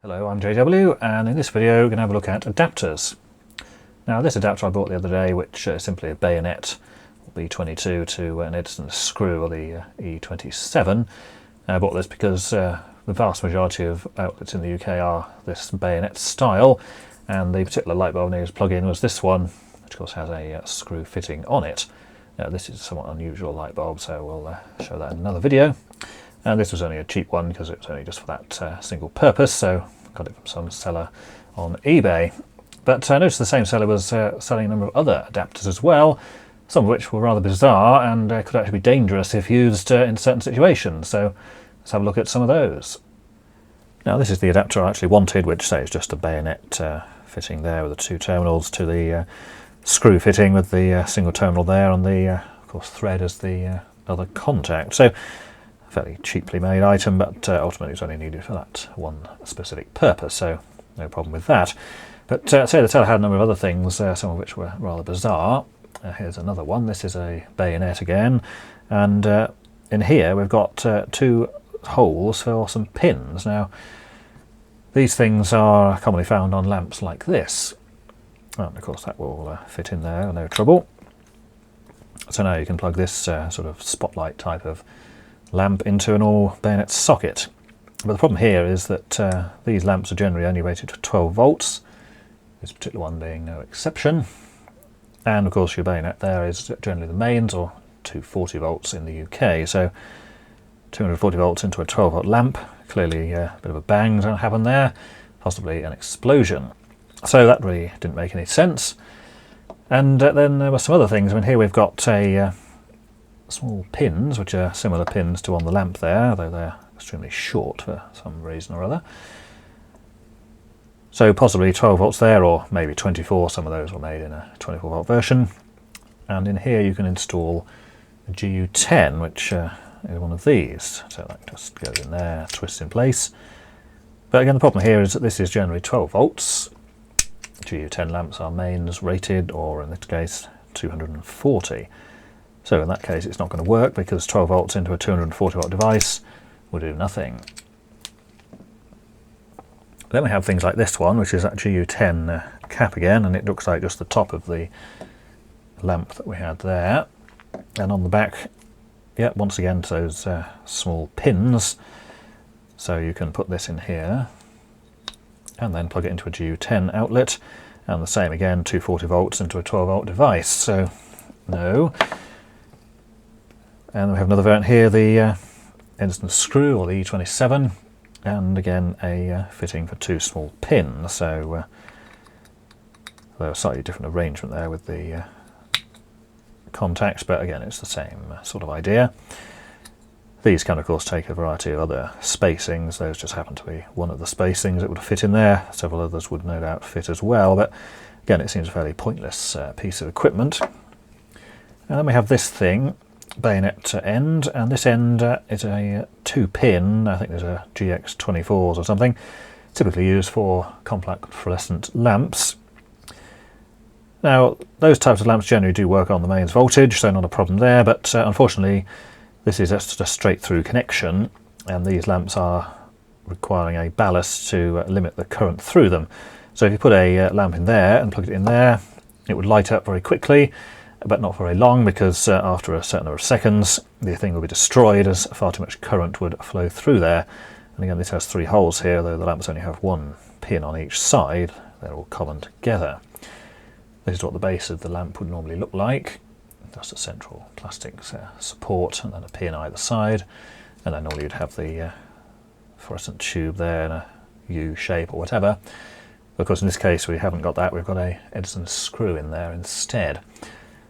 Hello, I'm JW, and in this video we're going to have a look at adapters. Now this adapter I bought the other day, which is simply a bayonet B22 to an Edison screw, or the E27. I bought this because the vast majority of outlets in the UK are this bayonet style, and the particular light bulb I needed to plug in was this one, which of course has a screw fitting on it. Now this is a somewhat unusual light bulb, so we'll show that in another video. And this was only a cheap one because it was only just for that single purpose, so I got it from some seller on eBay. But I noticed the same seller was selling a number of other adapters as well, some of which were rather bizarre and could actually be dangerous if used in certain situations. So let's have a look at some of those. Now this is the adapter I actually wanted, which say is just a bayonet fitting there with the two terminals to the screw fitting with the single terminal there, and the of course thread as the other contact. So fairly cheaply made item, but ultimately it's only needed for that one specific purpose, so no problem with that. But say the seller had a number of other things, some of which were rather bizarre. Here's another one. This is a bayonet again, and in here we've got two holes for some pins. Now these things are commonly found on lamps like this, and of course that will fit in there, no trouble. So now you can plug this sort of spotlight type of lamp into an all bayonet socket. But the problem here is that these lamps are generally only rated for 12 volts, this particular one being no exception. And of course your bayonet there is generally the mains, or 240 volts in the UK, so 240 volts into a 12 volt lamp, clearly a bit of a bang going to happen there, possibly an explosion. So that really didn't make any sense. And then there were some other things. I mean, here we've got a small pins, which are similar pins to on the lamp there, though they're extremely short for some reason or other. So possibly 12 volts there, or maybe 24, some of those were made in a 24 volt version. And in here you can install a GU10, which is one of these. So that just goes in there, twists in place. But again, the problem here is that this is generally 12 volts. GU10 lamps are mains rated, or in this case 240. So in that case it's not going to work, because 12 volts into a 240 volt device will do nothing. Then we have things like this one, which is that GU10 cap again, and it looks like just the top of the lamp that we had there. And on the back, yeah, once again those small pins. So you can put this in here and then plug it into a GU10 outlet, and the same again, 240 volts into a 12 volt device. So no. And we have another variant here, the Edison screw, or the E27, and again a fitting for two small pins. So they're a slightly different arrangement there with the contacts, but again it's the same sort of idea. These can of course take a variety of other spacings. Those just happen to be one of the spacings that would fit in there. Several others would no doubt fit as well, but again it seems a fairly pointless piece of equipment. And then we have this thing, bayonet end, and this end is a 2-pin, I think there's a GX24s or something, typically used for compact fluorescent lamps. Now those types of lamps generally do work on the mains voltage, so not a problem there, but unfortunately this is just a straight through connection, and these lamps are requiring a ballast to limit the current through them. So if you put a lamp in there and plug it in there, it would light up very quickly, but not very long, because after a certain number of seconds the thing will be destroyed, as far too much current would flow through there. And again, this has 3 holes here, though the lamps only have 1 pin on each side. They're all common together. This is what the base of the lamp would normally look like. Just a central plastic support and then a pin either side, and then normally you'd have the fluorescent tube there in a U shape or whatever. Of course in this case we haven't got that, we've got a Edison screw in there instead.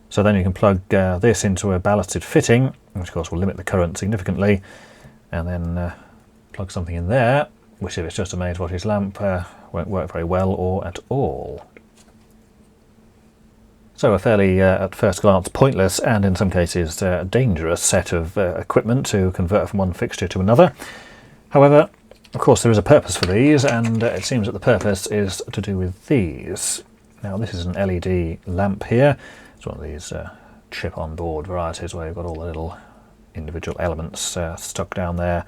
So then you can plug this into a ballasted fitting, which of course will limit the current significantly, and then plug something in there, which if it's just a mains voltage lamp won't work very well or at all. So a fairly, at first glance, pointless and in some cases dangerous set of equipment to convert from one fixture to another. However, of course there is a purpose for these, and it seems that the purpose is to do with these. Now this is an LED lamp here. It's one of these chip on board varieties where you've got all the little individual elements stuck down there.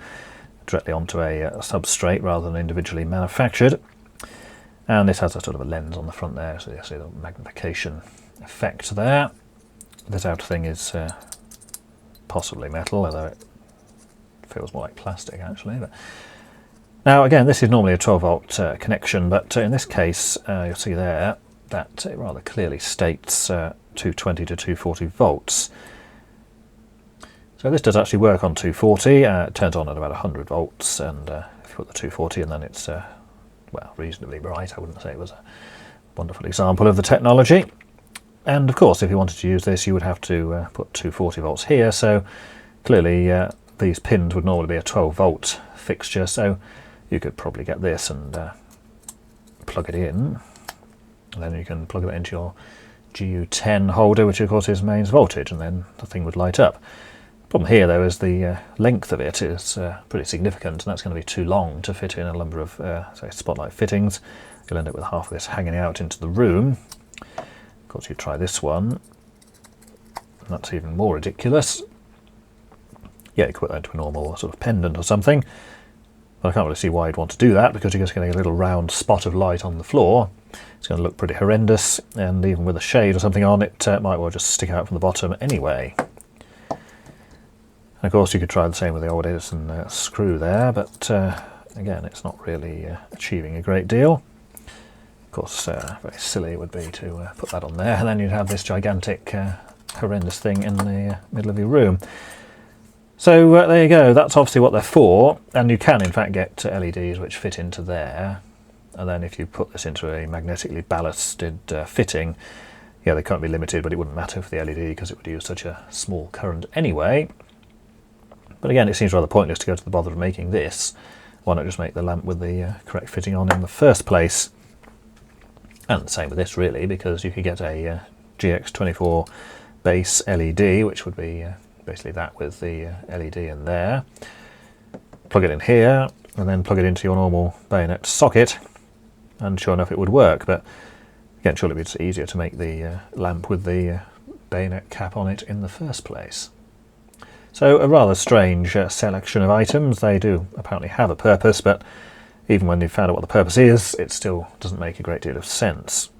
directly onto a substrate rather than individually manufactured. And this has a sort of a lens on the front there, so you see the magnification effect there. This outer thing is possibly metal, although it feels more like plastic actually. But now again, this is normally a 12 volt connection, but in this case you'll see there that it rather clearly states 220 to 240 volts. So this does actually work on 240, it turns on at about 100 volts, and if you put the 240 in, then it's well, reasonably bright. I wouldn't say it was a wonderful example of the technology. And of course, if you wanted to use this, you would have to put 240 volts here, so clearly these pins would normally be a 12 volt fixture, so you could probably get this and plug it in, and then you can plug it into your GU10 holder, which of course is mains voltage, and then the thing would light up. The problem here though is the length of it is pretty significant, and that's going to be too long to fit in a number of say spotlight fittings. You'll end up with half of this hanging out into the room. Of course, you try this one, and that's even more ridiculous. Yeah, you could put that into a normal sort of pendant or something, but I can't really see why you'd want to do that, because you're just getting a little round spot of light on the floor. It's going to look pretty horrendous, and even with a shade or something on, it might well just stick out from the bottom anyway. And of course, you could try the same with the old Edison screw there, but again, it's not really achieving a great deal. Of course, very silly it would be to put that on there, and then you'd have this gigantic, horrendous thing in the middle of your room. So there you go, that's obviously what they're for, and you can in fact get LEDs which fit into there, and then if you put this into a magnetically ballasted fitting, yeah, they can't be limited, but it wouldn't matter for the LED because it would use such a small current anyway. But again, it seems rather pointless to go to the bother of making this. Why not just make the lamp with the correct fitting on in the first place? And the same with this really, because you could get a GX24 base LED, which would be basically that with the LED in there. Plug it in here, and then plug it into your normal bayonet socket, and sure enough it would work. But again, surely it would be just easier to make the lamp with the bayonet cap on it in the first place. So a rather strange selection of items. They do apparently have a purpose, but even when you've found out what the purpose is, it still doesn't make a great deal of sense.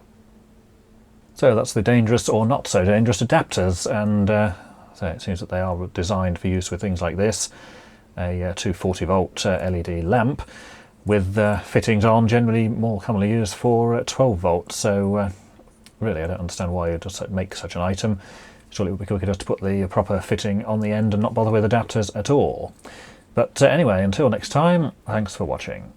So that's the dangerous or not so dangerous adapters, and so it seems that they are designed for use with things like this, a 240 volt LED lamp with fittings on, generally more commonly used for 12 volts. So really I don't understand why you'd just make such an item. Surely it would be quicker just to put the proper fitting on the end and not bother with adapters at all. But anyway, until next time, thanks for watching.